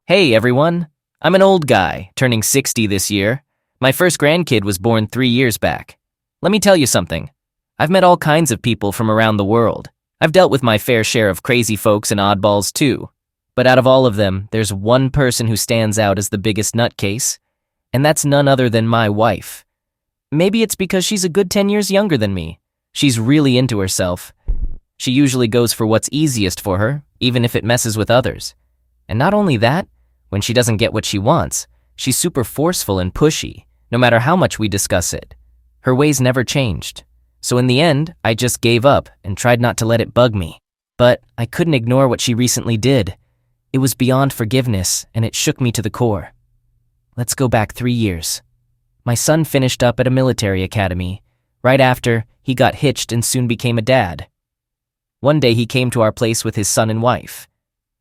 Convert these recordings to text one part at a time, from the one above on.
Hey everyone, I'm an old guy, turning 60 this year. My first grandkid was born 3 years back. Let me tell you something. I've met all kinds of people from around the world. I've dealt with my fair share of crazy folks and oddballs too. But out of all of them, there's one person who stands out as the biggest nutcase, and that's none other than my wife. Maybe it's because she's a good 10 years younger than me. She's really into herself. She usually goes for what's easiest for her, even if it messes with others. And not only that, when she doesn't get what she wants, she's super forceful and pushy, no matter how much we discuss it. Her ways never changed. So in the end, I just gave up and tried not to let it bug me. But I couldn't ignore what she recently did. It was beyond forgiveness, and it shook me to the core. Let's go back 3 years. My son finished up at a military academy. Right after, he got hitched and soon became a dad. One day he came to our place with his son and wife.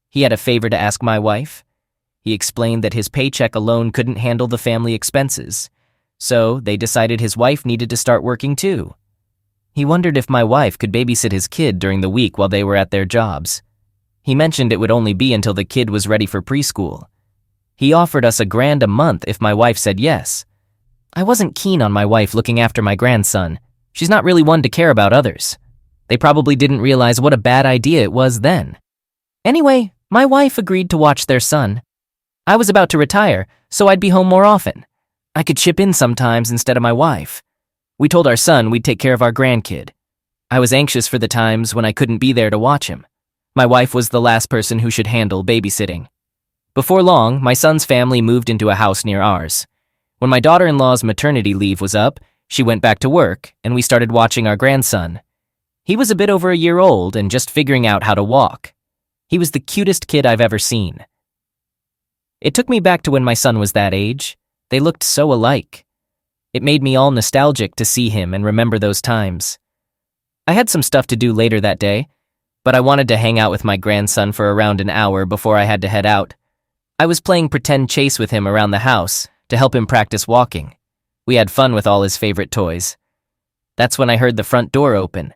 He had a favor to ask my wife. He explained that his paycheck alone couldn't handle the family expenses, so they decided his wife needed to start working too. He wondered if my wife could babysit his kid during the week while they were at their jobs. He mentioned it would only be until the kid was ready for preschool. He offered us $1,000 a month if my wife said yes. I wasn't keen on my wife looking after my grandson. She's not really one to care about others. They probably didn't realize what a bad idea it was then. Anyway, my wife agreed to watch their son. I was about to retire, so I'd be home more often. I could chip in sometimes instead of my wife. We told our son we'd take care of our grandkid. I was anxious for the times when I couldn't be there to watch him. My wife was the last person who should handle babysitting. Before long, my son's family moved into a house near ours. When my daughter-in-law's maternity leave was up, she went back to work, and we started watching our grandson. He was a bit over a year old and just figuring out how to walk. He was the cutest kid I've ever seen. It took me back to when my son was that age. They looked so alike. It made me all nostalgic to see him and remember those times. I had some stuff to do later that day, but I wanted to hang out with my grandson for around an hour before I had to head out. I was playing pretend chase with him around the house to help him practice walking. We had fun with all his favorite toys. That's when I heard the front door open.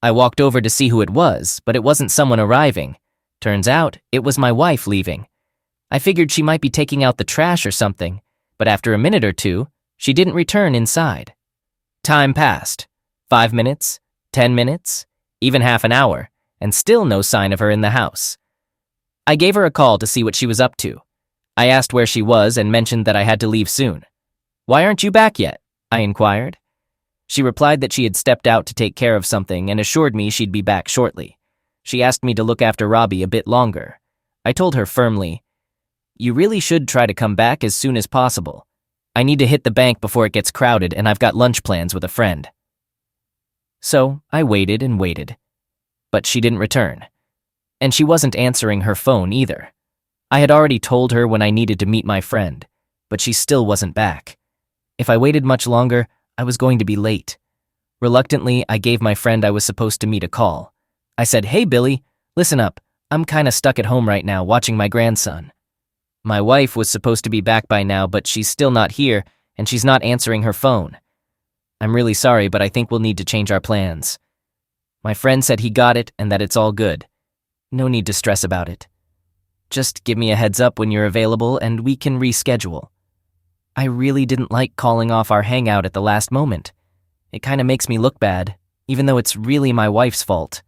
I walked over to see who it was, but it wasn't someone arriving. Turns out, it was my wife leaving. I figured she might be taking out the trash or something, but after a minute or two, she didn't return inside. Time passed. 5 minutes, 10 minutes, even half an hour, and still no sign of her in the house. I gave her a call to see what she was up to. I asked where she was and mentioned that I had to leave soon. "Why aren't you back yet?" I inquired. She replied that she had stepped out to take care of something and assured me she'd be back shortly. She asked me to look after Robbie a bit longer. I told her firmly, "You really should try to come back as soon as possible. I need to hit the bank before it gets crowded and I've got lunch plans with a friend." So I waited and waited. But she didn't return. And she wasn't answering her phone either. I had already told her when I needed to meet my friend, but she still wasn't back. If I waited much longer, I was going to be late. Reluctantly, I gave my friend I was supposed to meet a call. I said, "Hey Billy, listen up. I'm kinda stuck at home right now watching my grandson. My wife was supposed to be back by now, but she's still not here, and she's not answering her phone. I'm really sorry, but I think we'll need to change our plans." My friend said he got it and that it's all good. No need to stress about it. Just give me a heads up when you're available and we can reschedule. I really didn't like calling off our hangout at the last moment. It kinda makes me look bad, even though it's really my wife's fault.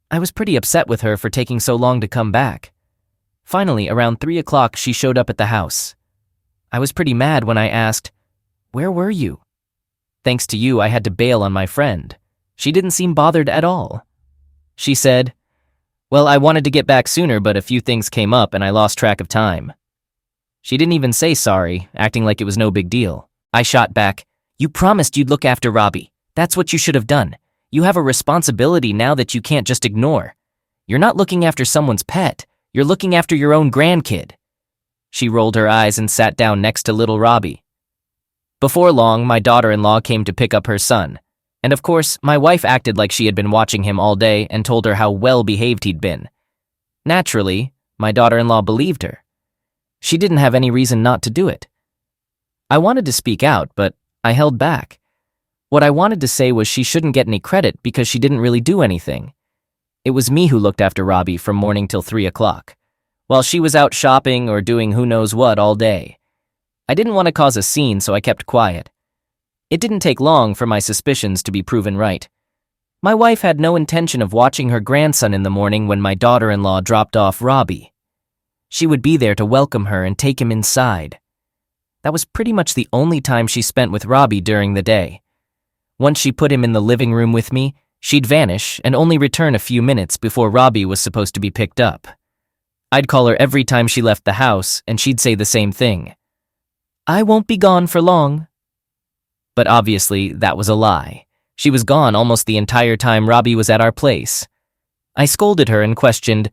I was pretty upset with her for taking so long to come back. Finally, around 3 o'clock, she showed up at the house. I was pretty mad when I asked, "Where were you?" Thanks to you, I had to bail on my friend. She didn't seem bothered at all. She said, "Well, I wanted to get back sooner, but a few things came up and I lost track of time." She didn't even say sorry, acting like it was no big deal. I shot back, "You promised you'd look after Robbie. That's what you should have done. You have a responsibility now that you can't just ignore. You're not looking after someone's pet. You're looking after your own grandkid." She rolled her eyes and sat down next to little Robbie. Before long, my daughter-in-law came to pick up her son. And of course, my wife acted like she had been watching him all day and told her how well-behaved he'd been. Naturally, my daughter-in-law believed her. She didn't have any reason not to do it. I wanted to speak out, but I held back. What I wanted to say was she shouldn't get any credit because she didn't really do anything. It was me who looked after Robbie from morning till 3 o'clock. while she was out shopping or doing who knows what all day. I didn't want to cause a scene, so I kept quiet. It didn't take long for my suspicions to be proven right. My wife had no intention of watching her grandson in the morning when my daughter-in-law dropped off Robbie. She would be there to welcome her and take him inside. That was pretty much the only time she spent with Robbie during the day. Once she put him in the living room with me, she'd vanish and only return a few minutes before Robbie was supposed to be picked up. I'd call her every time she left the house, and she'd say the same thing. "I won't be gone for long." But obviously, that was a lie. She was gone almost the entire time Robbie was at our place. I scolded her and questioned,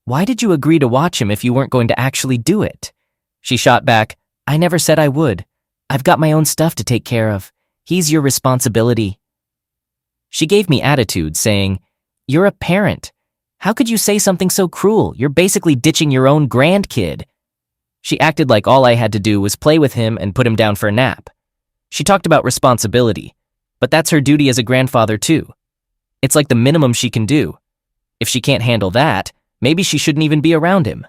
"Why did you agree to watch him if you weren't going to actually do it?" She shot back, "I never said I would. I've got my own stuff to take care of. He's your responsibility." She gave me attitude, saying, "You're a parent. How could you say something so cruel? You're basically ditching your own grandkid." She acted like all I had to do was play with him and put him down for a nap. She talked about responsibility, but that's her duty as a grandfather too. It's like the minimum she can do. If she can't handle that, maybe she shouldn't even be around him.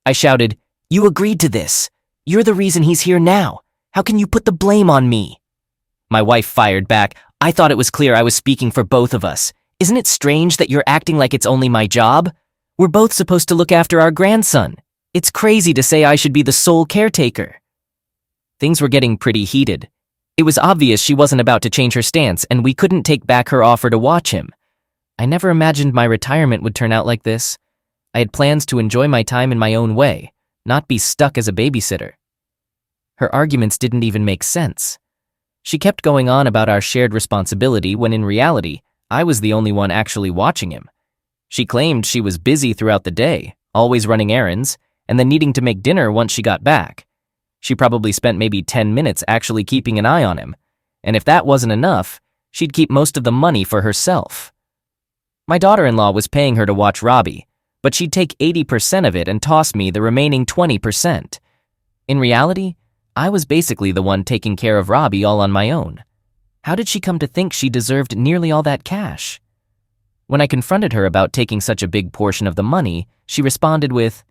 I shouted, "You agreed to this. You're the reason he's here now. How can you put the blame on me?" My wife fired back, "I thought it was clear I was speaking for both of us. Isn't it strange that you're acting like it's only my job? We're both supposed to look after our grandson. It's crazy to say I should be the sole caretaker." Things were getting pretty heated. It was obvious she wasn't about to change her stance, and we couldn't take back her offer to watch him. I never imagined my retirement would turn out like this. I had plans to enjoy my time in my own way, not be stuck as a babysitter. Her arguments didn't even make sense. She kept going on about our shared responsibility when in reality, I was the only one actually watching him. She claimed she was busy throughout the day, always running errands, and then needing to make dinner once she got back. She probably spent maybe 10 minutes actually keeping an eye on him, and if that wasn't enough, she'd keep most of the money for herself. My daughter-in-law was paying her to watch Robbie, but she'd take 80% of it and toss me the remaining 20%. In reality, I was basically the one taking care of Robbie all on my own. How did she come to think she deserved nearly all that cash? When I confronted her about taking such a big portion of the money, she responded with,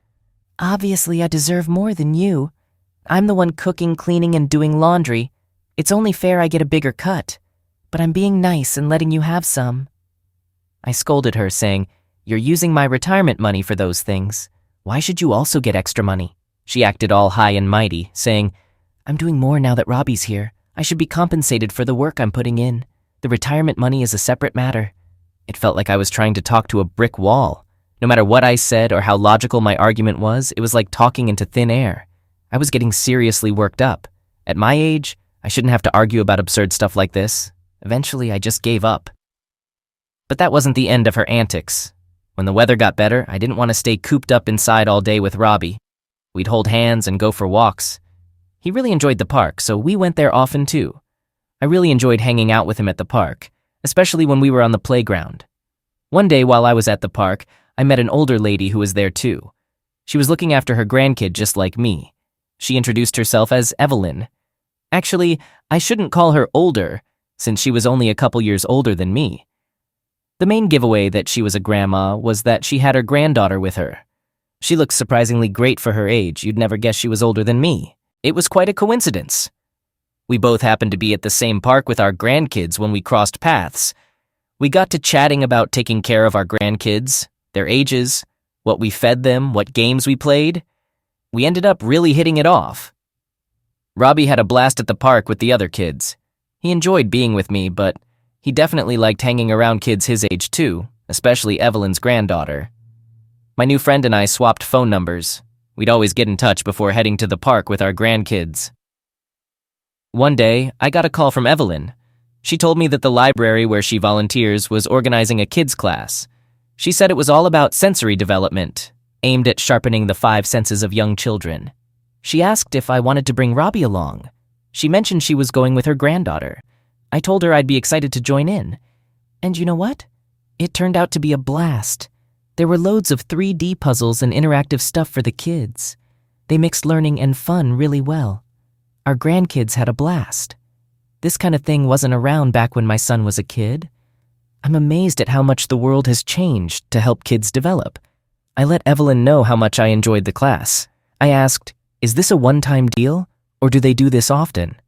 "Obviously, I deserve more than you. I'm the one cooking, cleaning, and doing laundry. It's only fair I get a bigger cut. But I'm being nice and letting you have some." I scolded her, saying, "You're using my retirement money for those things. Why should you also get extra money?" She acted all high and mighty, saying, "I'm doing more now that Robbie's here. I should be compensated for the work I'm putting in. The retirement money is a separate matter." It felt like I was trying to talk to a brick wall. No matter what I said or how logical my argument was, it was like talking into thin air. I was getting seriously worked up. At my age, I shouldn't have to argue about absurd stuff like this. Eventually, I just gave up. But that wasn't the end of her antics. When the weather got better, I didn't want to stay cooped up inside all day with Robbie. We'd hold hands and go for walks. He really enjoyed the park, so we went there often too. I really enjoyed hanging out with him at the park, especially when we were on the playground. One day while I was at the park, I met an older lady who was there too. She was looking after her grandkid just like me. She introduced herself as Evelyn. Actually, I shouldn't call her older, since she was only a couple years older than me. The main giveaway that she was a grandma was that she had her granddaughter with her. She looked surprisingly great for her age. You'd never guess she was older than me. It was quite a coincidence. We both happened to be at the same park with our grandkids when we crossed paths. We got to chatting about taking care of our grandkids, their ages, what we fed them, what games we played. We ended up really hitting it off. Robbie had a blast at the park with the other kids. He enjoyed being with me, but he definitely liked hanging around kids his age too, especially Evelyn's granddaughter. My new friend and I swapped phone numbers. We'd always get in touch before heading to the park with our grandkids. One day, I got a call from Evelyn. She told me that the library where she volunteers was organizing a kids class. She said it was all about sensory development, aimed at sharpening the 5 senses of young children. She asked if I wanted to bring Robbie along. She mentioned she was going with her granddaughter. I told her I'd be excited to join in. And you know what? It turned out to be a blast. There were loads of 3D puzzles and interactive stuff for the kids. They mixed learning and fun really well. Our grandkids had a blast. This kind of thing wasn't around back when my son was a kid. I'm amazed at how much the world has changed to help kids develop. I let Evelyn know how much I enjoyed the class. I asked, "Is this a one-time deal, or do they do this often?"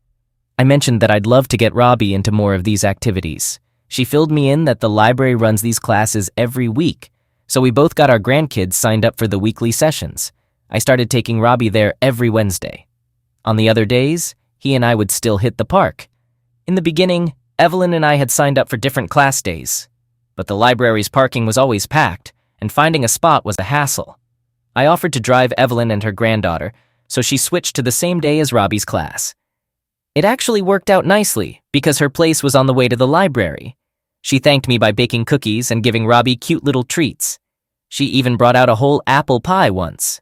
I mentioned that I'd love to get Robbie into more of these activities. She filled me in that the library runs these classes every week, so we both got our grandkids signed up for the weekly sessions. I started taking Robbie there every Wednesday. On the other days, he and I would still hit the park. In the beginning, Evelyn and I had signed up for different class days, but the library's parking was always packed, and finding a spot was a hassle. I offered to drive Evelyn and her granddaughter, so she switched to the same day as Robbie's class. It actually worked out nicely because her place was on the way to the library. She thanked me by baking cookies and giving Robbie cute little treats. She even brought out a whole apple pie once.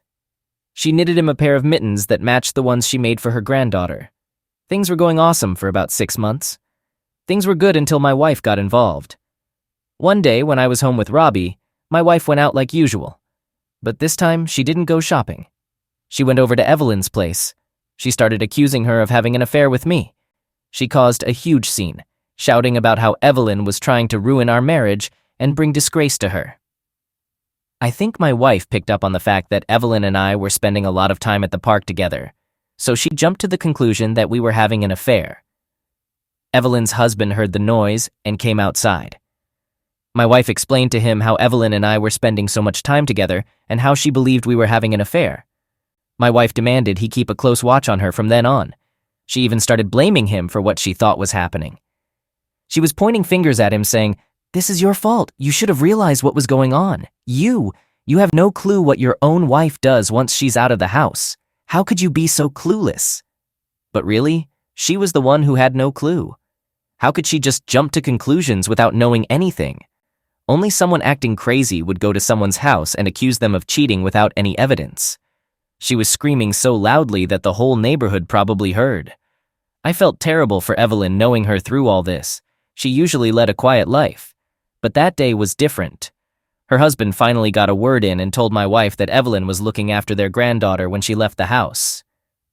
She knitted him a pair of mittens that matched the ones she made for her granddaughter. Things were going awesome for about 6 months. Things were good until my wife got involved. One day when I was home with Robbie, my wife went out like usual. But this time, she didn't go shopping. She went over to Evelyn's place. She started accusing her of having an affair with me. She caused a huge scene, shouting about how Evelyn was trying to ruin our marriage and bring disgrace to her. I think my wife picked up on the fact that Evelyn and I were spending a lot of time at the park together, so she jumped to the conclusion that we were having an affair. Evelyn's husband heard the noise and came outside. My wife explained to him how Evelyn and I were spending so much time together and how she believed we were having an affair. My wife demanded he keep a close watch on her from then on. She even started blaming him for what she thought was happening. She was pointing fingers at him saying, "This is your fault. You should have realized what was going on. You have no clue what your own wife does once she's out of the house. How could you be so clueless?" But really, she was the one who had no clue. How could she just jump to conclusions without knowing anything? Only someone acting crazy would go to someone's house and accuse them of cheating without any evidence. She was screaming so loudly that the whole neighborhood probably heard. I felt terrible for Evelyn knowing her through all this. She usually led a quiet life. But that day was different. Her husband finally got a word in and told my wife that Evelyn was looking after their granddaughter when she left the house.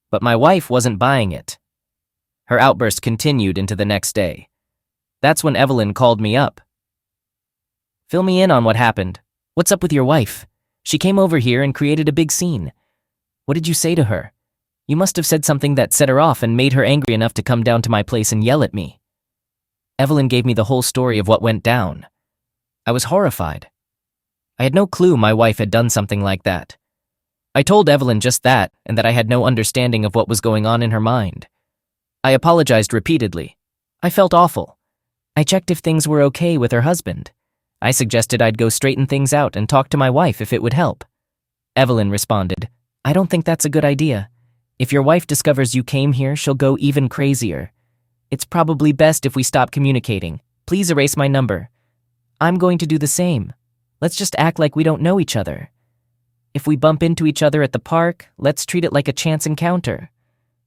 But my wife wasn't buying it. Her outburst continued into the next day. That's when Evelyn called me up. "Fill me in on what happened. What's up with your wife? She came over here and created a big scene. What did you say to her? You must have said something that set her off and made her angry enough to come down to my place and yell at me." Evelyn gave me the whole story of what went down. I was horrified. I had no clue my wife had done something like that. I told Evelyn just that, and that I had no understanding of what was going on in her mind. I apologized repeatedly. I felt awful. I checked if things were okay with her husband. I suggested I'd go straighten things out and talk to my wife if it would help. Evelyn responded, "I don't think that's a good idea. If your wife discovers you came here, she'll go even crazier. It's probably best if we stop communicating. Please erase my number. I'm going to do the same. Let's just act like we don't know each other. If we bump into each other at the park, let's treat it like a chance encounter.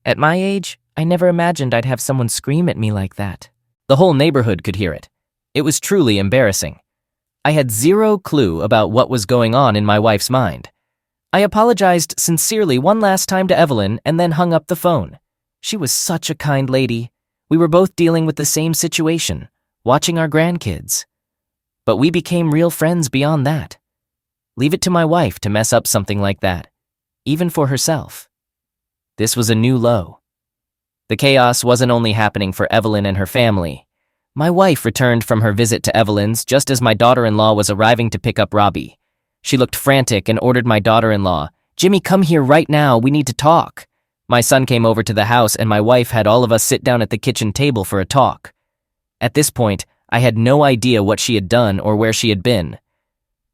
At my age, I never imagined I'd have someone scream at me like that." The whole neighborhood could hear it. It was truly embarrassing. I had zero clue about what was going on in my wife's mind. I apologized sincerely one last time to Evelyn and then hung up the phone. She was such a kind lady. We were both dealing with the same situation, watching our grandkids. But we became real friends beyond that. Leave it to my wife to mess up something like that, even for herself. This was a new low. The chaos wasn't only happening for Evelyn and her family. My wife returned from her visit to Evelyn's just as my daughter-in-law was arriving to pick up Robbie. She looked frantic and ordered my daughter-in-law, "Jimmy, come here right now, we need to talk." My son came over to the house and my wife had all of us sit down at the kitchen table for a talk. At this point, I had no idea what she had done or where she had been.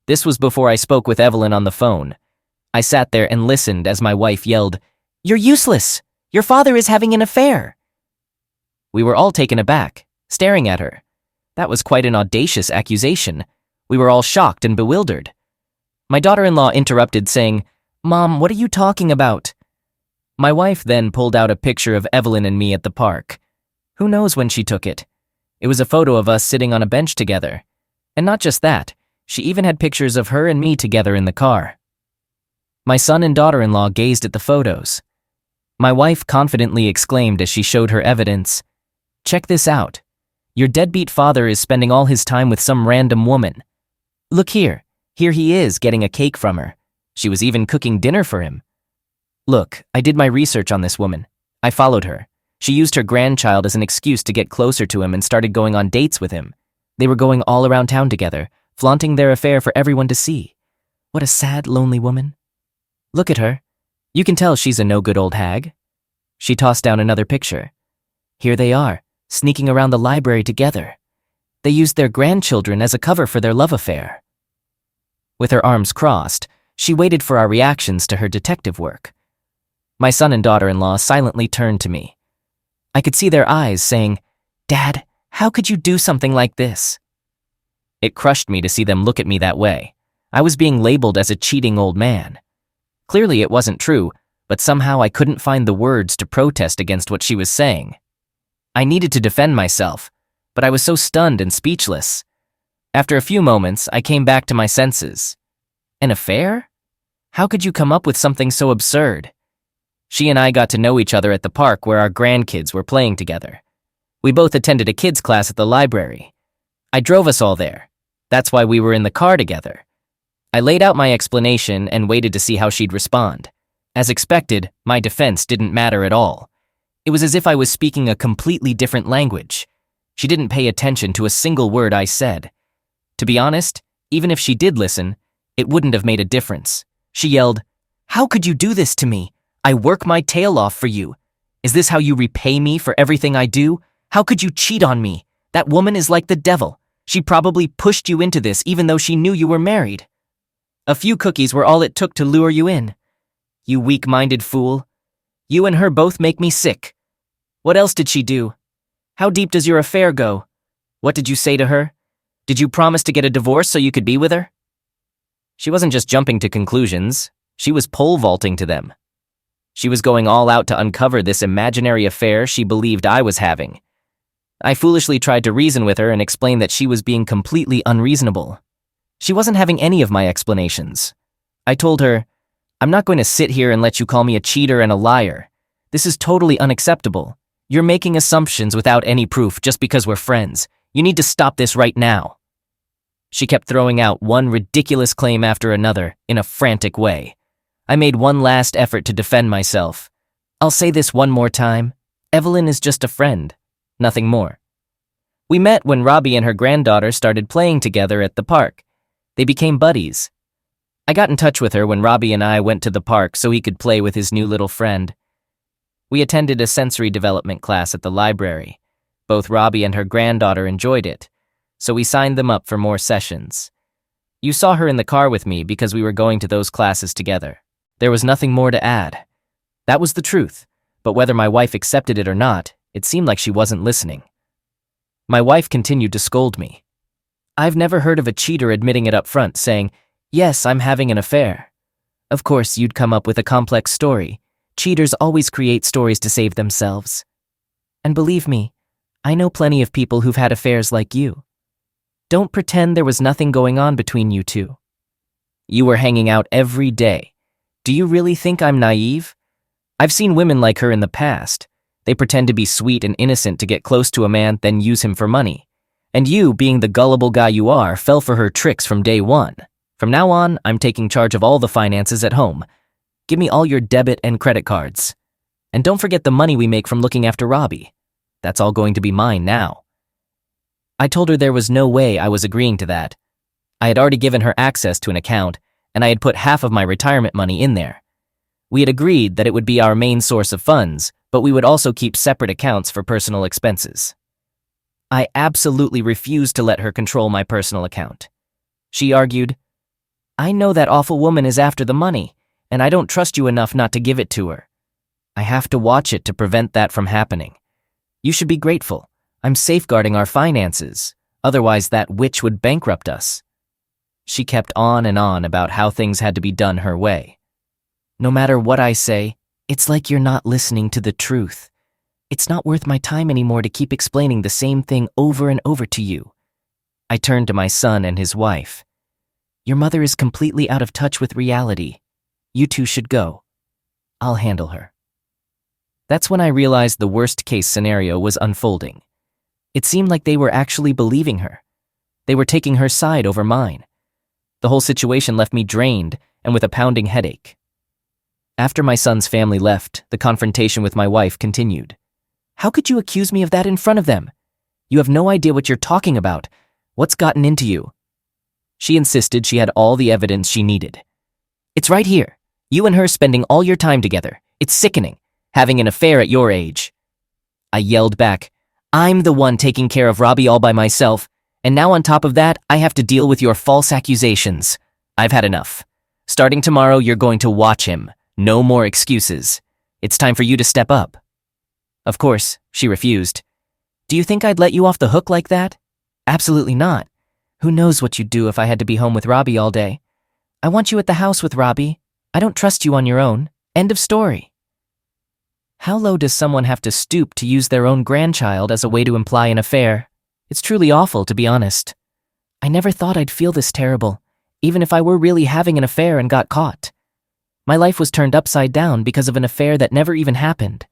This was before I spoke with Evelyn on the phone. I sat there and listened as my wife yelled, "You're useless! Your father is having an affair!" We were all taken aback, staring at her. That was quite an audacious accusation. We were all shocked and bewildered. My daughter-in-law interrupted, saying, "Mom, what are you talking about?" My wife then pulled out a picture of Evelyn and me at the park. Who knows when she took it? It was a photo of us sitting on a bench together. And not just that, she even had pictures of her and me together in the car. My son and daughter-in-law gazed at the photos. My wife confidently exclaimed as she showed her evidence, "Check this out. Your deadbeat father is spending all his time with some random woman. Look here. Here he is getting a cake from her. She was even cooking dinner for him. Look, I did my research on this woman. I followed her. She used her grandchild as an excuse to get closer to him and started going on dates with him. They were going all around town together, flaunting their affair for everyone to see. What a sad, lonely woman. Look at her. You can tell she's a no-good old hag. She tossed down another picture. Here they are, sneaking around the library together. They used their grandchildren as a cover for their love affair. With her arms crossed, she waited for our reactions to her detective work. My son and daughter-in-law silently turned to me. I could see their eyes saying, "Dad, how could you do something like this?" It crushed me to see them look at me that way. I was being labeled as a cheating old man. Clearly it wasn't true, but somehow I couldn't find the words to protest against what she was saying. I needed to defend myself, but I was so stunned and speechless. After a few moments, I came back to my senses. An affair? How could you come up with something so absurd? She and I got to know each other at the park where our grandkids were playing together. We both attended a kids' class at the library. I drove us all there. That's why we were in the car together. I laid out my explanation and waited to see how she'd respond. As expected, my defense didn't matter at all. It was as if I was speaking a completely different language. She didn't pay attention to a single word I said. To be honest, even if she did listen, it wouldn't have made a difference. She yelled, "How could you do this to me? I work my tail off for you. Is this how you repay me for everything I do? How could you cheat on me? That woman is like the devil. She probably pushed you into this even though she knew you were married. A few cookies were all it took to lure you in. You weak-minded fool. You and her both make me sick. What else did she do? How deep does your affair go? What did you say to her? Did you promise to get a divorce so you could be with her?" She wasn't just jumping to conclusions. She was pole vaulting to them. She was going all out to uncover this imaginary affair she believed I was having. I foolishly tried to reason with her and explain that she was being completely unreasonable. She wasn't having any of my explanations. I told her, "I'm not going to sit here and let you call me a cheater and a liar. This is totally unacceptable. You're making assumptions without any proof just because we're friends. You need to stop this right now." She kept throwing out one ridiculous claim after another in a frantic way. I made one last effort to defend myself. "I'll say this one more time. Evelyn is just a friend. Nothing more." We met when Robbie and her granddaughter started playing together at the park. They became buddies. I got in touch with her when Robbie and I went to the park so he could play with his new little friend. We attended a sensory development class at the library. Both Robbie and her granddaughter enjoyed it, so we signed them up for more sessions. You saw her in the car with me because we were going to those classes together. There was nothing more to add. That was the truth, but whether my wife accepted it or not, it seemed like she wasn't listening. My wife continued to scold me. I've never heard of a cheater admitting it up front, saying, "Yes, I'm having an affair." Of course, you'd come up with a complex story. Cheaters always create stories to save themselves. And believe me, I know plenty of people who've had affairs like you. Don't pretend there was nothing going on between you two. You were hanging out every day. Do you really think I'm naive? I've seen women like her in the past. They pretend to be sweet and innocent to get close to a man, then use him for money. And you, being the gullible guy you are, fell for her tricks from day one. From now on, I'm taking charge of all the finances at home. Give me all your debit and credit cards. And don't forget the money we make from looking after Robbie. That's all going to be mine now. I told her there was no way I was agreeing to that. I had already given her access to an account, and I had put half of my retirement money in there. We had agreed that it would be our main source of funds, but we would also keep separate accounts for personal expenses. I absolutely refused to let her control my personal account. She argued, "I know that awful woman is after the money, and I don't trust you enough not to give it to her. I have to watch it to prevent that from happening. You should be grateful. I'm safeguarding our finances. Otherwise, that witch would bankrupt us." She kept on and on about how things had to be done her way. No matter what I say, it's like you're not listening to the truth. It's not worth my time anymore to keep explaining the same thing over and over to you. I turned to my son and his wife. Your mother is completely out of touch with reality. You two should go. I'll handle her. That's when I realized the worst-case scenario was unfolding. It seemed like they were actually believing her. They were taking her side over mine. The whole situation left me drained and with a pounding headache. After my son's family left, the confrontation with my wife continued. How could you accuse me of that in front of them? You have no idea what you're talking about. What's gotten into you? She insisted she had all the evidence she needed. It's right here. You and her spending all your time together. It's sickening. Having an affair at your age. I yelled back, I'm the one taking care of Robbie all by myself, and now on top of that, I have to deal with your false accusations. I've had enough. Starting tomorrow, you're going to watch him. No more excuses. It's time for you to step up. Of course, she refused. Do you think I'd let you off the hook like that? Absolutely not. Who knows what you'd do if I had to be home with Robbie all day? I want you at the house with Robbie. I don't trust you on your own. End of story. How low does someone have to stoop to use their own grandchild as a way to imply an affair? It's truly awful, to be honest. I never thought I'd feel this terrible, even if I were really having an affair and got caught. My life was turned upside down because of an affair that never even happened.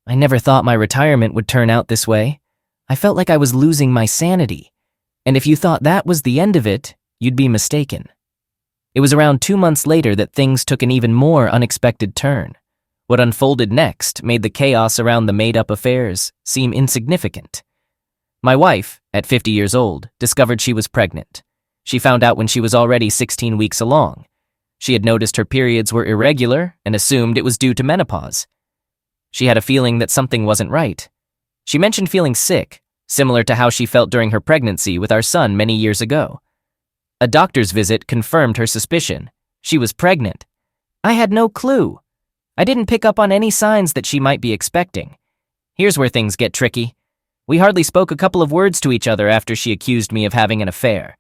I never thought my retirement would turn out this way. I felt like I was losing my sanity. And if you thought that was the end of it, you'd be mistaken. It was around 2 months later that things took an even more unexpected turn. What unfolded next made the chaos around the made-up affairs seem insignificant. My wife, at 50 years old, discovered she was pregnant. She found out when she was already 16 weeks along. She had noticed her periods were irregular and assumed it was due to menopause. She had a feeling that something wasn't right. She mentioned feeling sick, similar to how she felt during her pregnancy with our son many years ago. A doctor's visit confirmed her suspicion. She was pregnant. I had no clue. I didn't pick up on any signs that she might be expecting. Here's where things get tricky. We hardly spoke a couple of words to each other after she accused me of having an affair.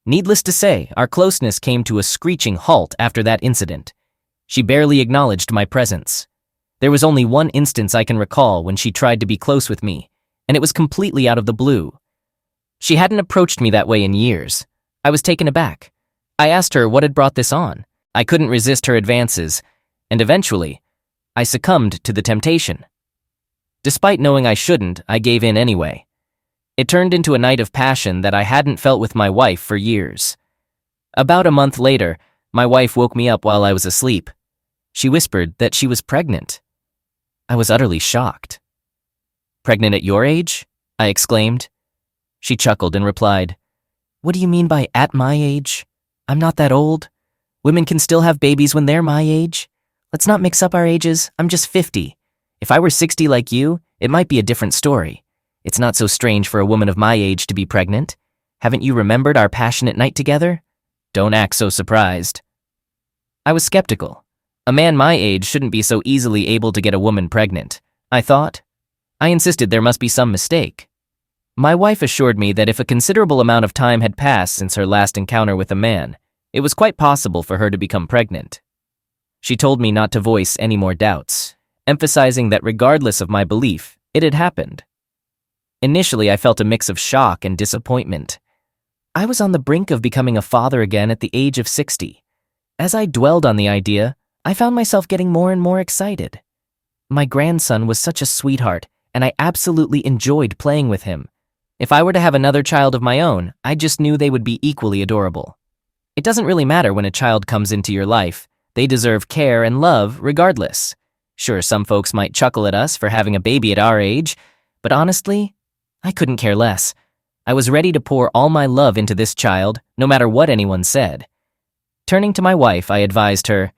Needless to say, our closeness came to a screeching halt after that incident. She barely acknowledged my presence. There was only one instance I can recall when she tried to be close with me, and it was completely out of the blue. She hadn't approached me that way in years. I was taken aback. I asked her what had brought this on. I couldn't resist her advances, and eventually, I succumbed to the temptation. Despite knowing I shouldn't, I gave in anyway. It turned into a night of passion that I hadn't felt with my wife for years. About a month later, my wife woke me up while I was asleep. She whispered that she was pregnant. I was utterly shocked. Pregnant at your age? I exclaimed. She chuckled and replied, What do you mean by at my age? I'm not that old. Women can still have babies when they're my age. Let's not mix up our ages. I'm just 50. If I were 60 like you, it might be a different story. It's not so strange for a woman of my age to be pregnant. Haven't you remembered our passionate night together? Don't act so surprised. I was skeptical. A man my age shouldn't be so easily able to get a woman pregnant, I thought. I insisted there must be some mistake. My wife assured me that if a considerable amount of time had passed since her last encounter with a man, it was quite possible for her to become pregnant. She told me not to voice any more doubts, emphasizing that regardless of my belief, it had happened. Initially, I felt a mix of shock and disappointment. I was on the brink of becoming a father again at the age of 60. As I dwelled on the idea, I found myself getting more and more excited. My grandson was such a sweetheart, and I absolutely enjoyed playing with him. If I were to have another child of my own, I just knew they would be equally adorable. It doesn't really matter when a child comes into your life. They deserve care and love regardless. Sure, some folks might chuckle at us for having a baby at our age, but honestly, I couldn't care less. I was ready to pour all my love into this child, no matter what anyone said. Turning to my wife, I advised her,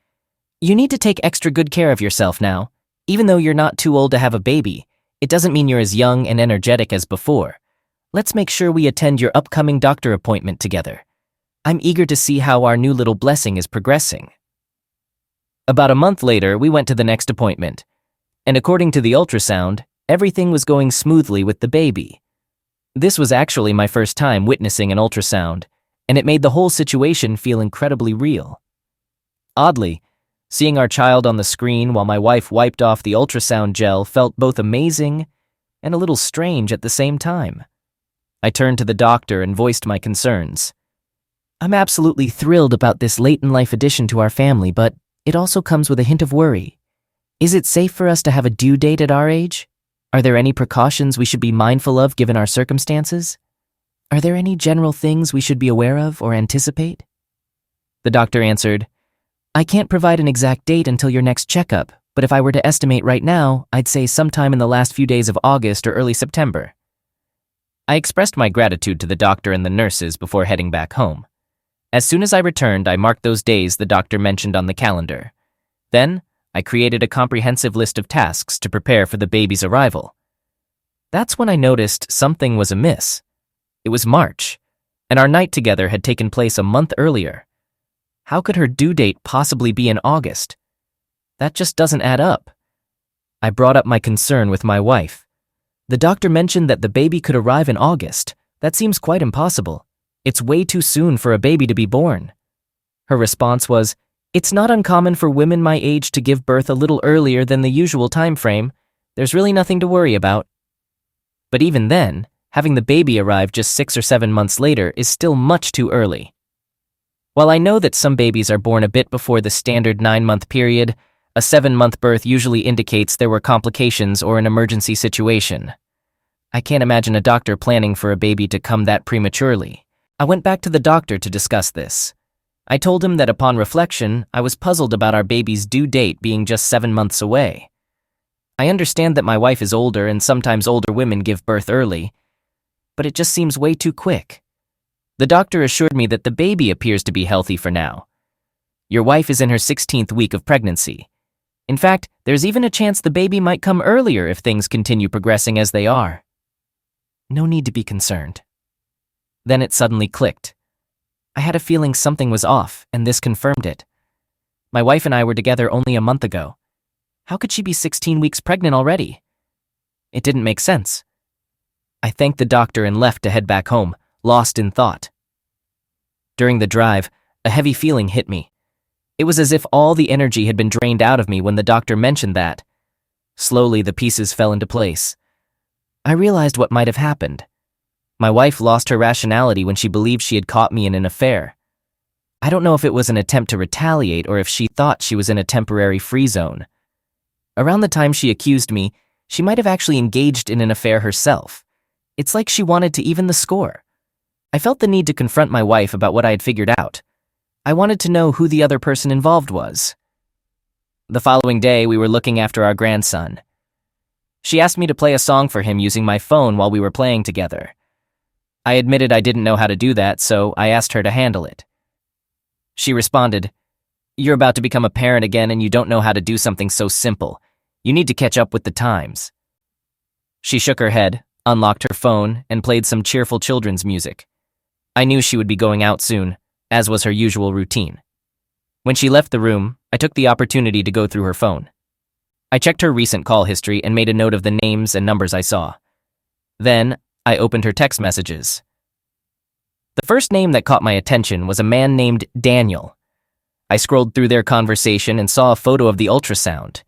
You need to take extra good care of yourself now. Even though you're not too old to have a baby, it doesn't mean you're as young and energetic as before. Let's make sure we attend your upcoming doctor appointment together. I'm eager to see how our new little blessing is progressing. About a month later, we went to the next appointment, and according to the ultrasound, everything was going smoothly with the baby. This was actually my first time witnessing an ultrasound, and it made the whole situation feel incredibly real. Oddly, seeing our child on the screen while my wife wiped off the ultrasound gel felt both amazing and a little strange at the same time. I turned to the doctor and voiced my concerns. I'm absolutely thrilled about this late-in-life addition to our family, but it also comes with a hint of worry. Is it safe for us to have a due date at our age? Are there any precautions we should be mindful of given our circumstances? Are there any general things we should be aware of or anticipate? The doctor answered, "I can't provide an exact date until your next checkup, but if I were to estimate right now, I'd say sometime in the last few days of August or early September." I expressed my gratitude to the doctor and the nurses before heading back home. As soon as I returned, I marked those days the doctor mentioned on the calendar. Then, I created a comprehensive list of tasks to prepare for the baby's arrival. That's when I noticed something was amiss. It was March, and our night together had taken place a month earlier. How could her due date possibly be in August? That just doesn't add up. I brought up my concern with my wife. The doctor mentioned that the baby could arrive in August. That seems quite impossible. It's way too soon for a baby to be born. Her response was, "It's not uncommon for women my age to give birth a little earlier than the usual time frame. There's really nothing to worry about." But even then, having the baby arrive just 6 or 7 months later is still much too early. While I know that some babies are born a bit before the standard 9-month period, a 7-month birth usually indicates there were complications or an emergency situation. I can't imagine a doctor planning for a baby to come that prematurely. I went back to the doctor to discuss this. I told him that upon reflection, I was puzzled about our baby's due date being just 7 months away. I understand that my wife is older and sometimes older women give birth early, but it just seems way too quick. The doctor assured me that the baby appears to be healthy for now. Your wife is in her 16th week of pregnancy. In fact, there's even a chance the baby might come earlier if things continue progressing as they are. No need to be concerned. Then it suddenly clicked. I had a feeling something was off, and this confirmed it. My wife and I were together only a month ago. How could she be 16 weeks pregnant already? It didn't make sense. I thanked the doctor and left to head back home, lost in thought. During the drive, a heavy feeling hit me. It was as if all the energy had been drained out of me when the doctor mentioned that. Slowly, the pieces fell into place. I realized what might have happened. My wife lost her rationality when she believed she had caught me in an affair. I don't know if it was an attempt to retaliate or if she thought she was in a temporary free zone. Around the time she accused me, she might have actually engaged in an affair herself. It's like she wanted to even the score. I felt the need to confront my wife about what I had figured out. I wanted to know who the other person involved was. The following day, we were looking after our grandson. She asked me to play a song for him using my phone while we were playing together. I admitted I didn't know how to do that, so I asked her to handle it. She responded, "You're about to become a parent again and you don't know how to do something so simple. You need to catch up with the times." She shook her head, unlocked her phone, and played some cheerful children's music. I knew she would be going out soon, as was her usual routine. When she left the room, I took the opportunity to go through her phone. I checked her recent call history and made a note of the names and numbers I saw. Then, I opened her text messages. The first name that caught my attention was a man named Daniel. I scrolled through their conversation and saw a photo of the ultrasound.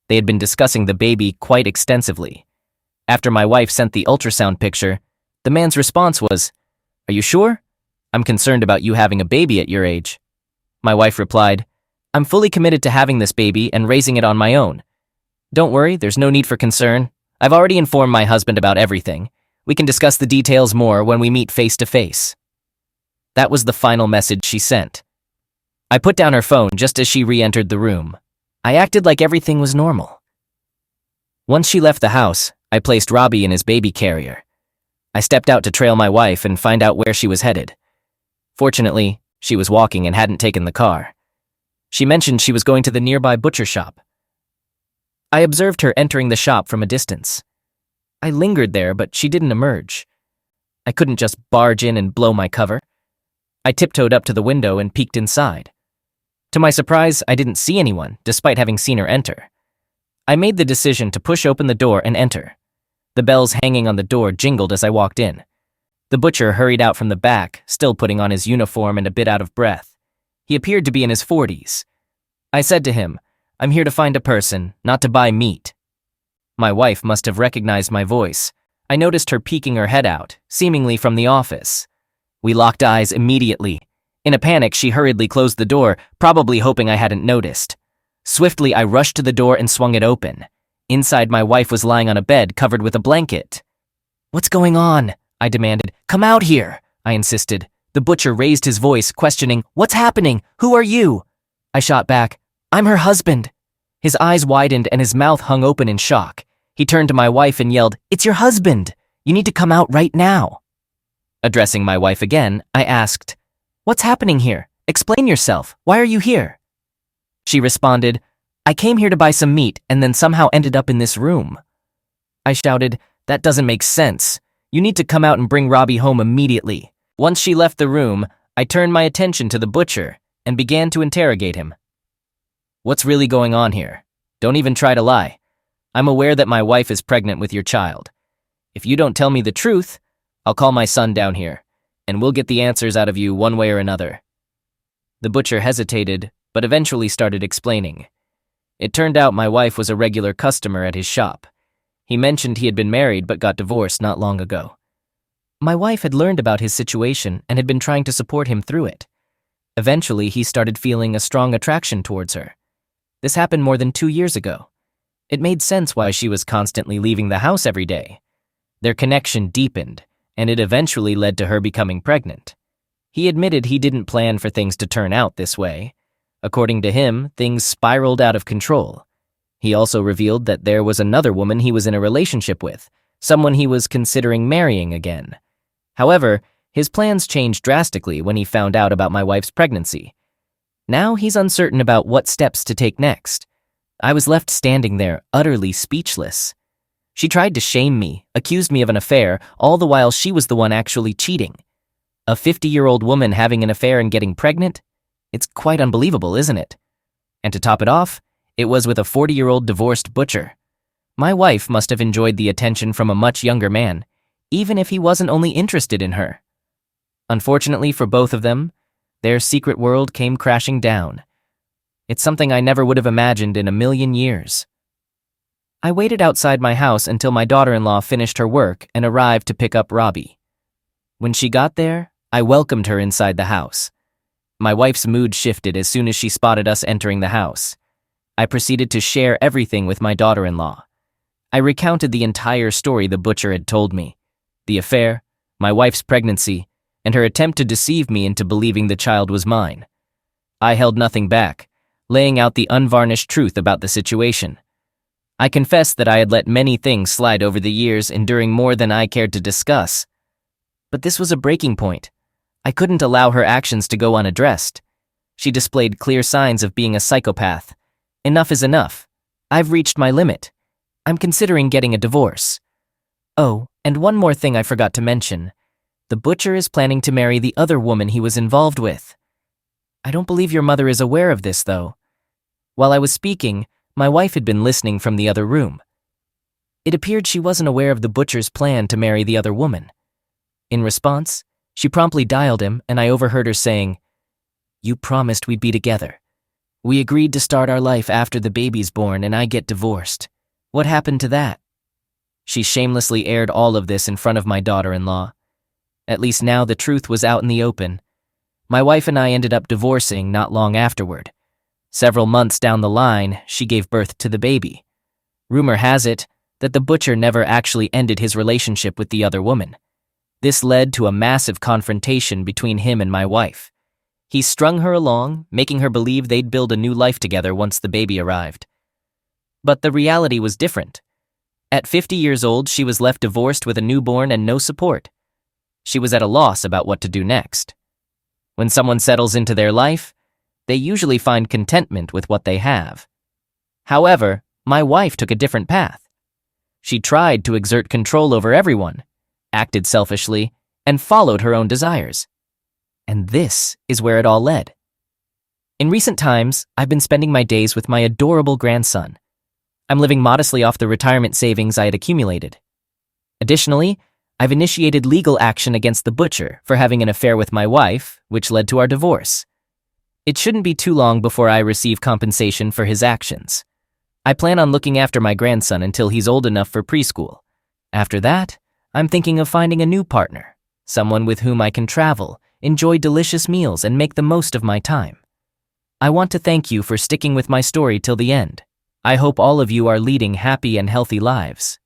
They had been discussing the baby quite extensively. After my wife sent the ultrasound picture, the man's response was, "Are you sure? I'm concerned about you having a baby at your age." My wife replied, "I'm fully committed to having this baby and raising it on my own. Don't worry, there's no need for concern. I've already informed my husband about everything. We can discuss the details more when we meet face to face." That was the final message she sent. I put down her phone just as she re-entered the room. I acted like everything was normal. Once she left the house, I placed Robbie in his baby carrier. I stepped out to trail my wife and find out where she was headed. Fortunately, she was walking and hadn't taken the car. She mentioned she was going to the nearby butcher shop. I observed her entering the shop from a distance. I lingered there, but she didn't emerge. I couldn't just barge in and blow my cover. I tiptoed up to the window and peeked inside. To my surprise, I didn't see anyone, despite having seen her enter. I made the decision to push open the door and enter. The bells hanging on the door jingled as I walked in. The butcher hurried out from the back, still putting on his uniform and a bit out of breath. He appeared to be in his 40s. I said to him, "I'm here to find a person, not to buy meat." My wife must have recognized my voice. I noticed her peeking her head out, seemingly from the office. We locked eyes immediately. In a panic, she hurriedly closed the door, probably hoping I hadn't noticed. Swiftly, I rushed to the door and swung it open. Inside, my wife was lying on a bed covered with a blanket. "What's going on?" I demanded. "Come out here," I insisted. The butcher raised his voice, questioning, "What's happening? Who are you?" I shot back, "I'm her husband." His eyes widened and his mouth hung open in shock. He turned to my wife and yelled, "It's your husband! You need to come out right now." Addressing my wife again, I asked, "What's happening here? Explain yourself. Why are you here?" She responded, "I came here to buy some meat and then somehow ended up in this room." I shouted, "That doesn't make sense. You need to come out and bring Robbie home immediately." Once she left the room, I turned my attention to the butcher and began to interrogate him. "What's really going on here? Don't even try to lie. I'm aware that my wife is pregnant with your child. If you don't tell me the truth, I'll call my son down here, and we'll get the answers out of you one way or another." The butcher hesitated, but eventually started explaining. It turned out my wife was a regular customer at his shop. He mentioned he had been married but got divorced not long ago. My wife had learned about his situation and had been trying to support him through it. Eventually, he started feeling a strong attraction towards her. This happened more than 2 years ago. It made sense why she was constantly leaving the house every day. Their connection deepened, and it eventually led to her becoming pregnant. He admitted he didn't plan for things to turn out this way. According to him, things spiraled out of control. He also revealed that there was another woman he was in a relationship with, someone he was considering marrying again. However, his plans changed drastically when he found out about my wife's pregnancy. Now he's uncertain about what steps to take next. I was left standing there, utterly speechless. She tried to shame me, accused me of an affair, all the while she was the one actually cheating. A 50-year-old woman having an affair and getting pregnant? It's quite unbelievable, isn't it? And to top it off, it was with a 40-year-old divorced butcher. My wife must have enjoyed the attention from a much younger man, even if he wasn't only interested in her. Unfortunately for both of them, their secret world came crashing down. It's something I never would have imagined in a million years. I waited outside my house until my daughter-in-law finished her work and arrived to pick up Robbie. When she got there, I welcomed her inside the house. My wife's mood shifted as soon as she spotted us entering the house. I proceeded to share everything with my daughter-in-law. I recounted the entire story the butcher had told me. The affair, my wife's pregnancy, and her attempt to deceive me into believing the child was mine. I held nothing back, laying out the unvarnished truth about the situation. I confessed that I had let many things slide over the years, enduring more than I cared to discuss. But this was a breaking point. I couldn't allow her actions to go unaddressed. She displayed clear signs of being a psychopath. Enough is enough. I've reached my limit. I'm considering getting a divorce. Oh, and one more thing I forgot to mention. The butcher is planning to marry the other woman he was involved with. I don't believe your mother is aware of this, though. While I was speaking, my wife had been listening from the other room. It appeared she wasn't aware of the butcher's plan to marry the other woman. In response, she promptly dialed him, and I overheard her saying, "You promised we'd be together. We agreed to start our life after the baby's born and I get divorced. What happened to that?" She shamelessly aired all of this in front of my daughter-in-law. At least now the truth was out in the open. My wife and I ended up divorcing not long afterward. Several months down the line, she gave birth to the baby. Rumor has it that the butcher never actually ended his relationship with the other woman. This led to a massive confrontation between him and my wife. He strung her along, making her believe they'd build a new life together once the baby arrived. But the reality was different. At 50 years old, she was left divorced with a newborn and no support. She was at a loss about what to do next. When someone settles into their life, they usually find contentment with what they have. However, my wife took a different path. She tried to exert control over everyone, acted selfishly, and followed her own desires. And this is where it all led. In recent times, I've been spending my days with my adorable grandson. I'm living modestly off the retirement savings I had accumulated. Additionally, I've initiated legal action against the butcher for having an affair with my wife, which led to our divorce. It shouldn't be too long before I receive compensation for his actions. I plan on looking after my grandson until he's old enough for preschool. After that, I'm thinking of finding a new partner, someone with whom I can travel, enjoy delicious meals, and make the most of my time. I want to thank you for sticking with my story till the end. I hope all of you are leading happy and healthy lives.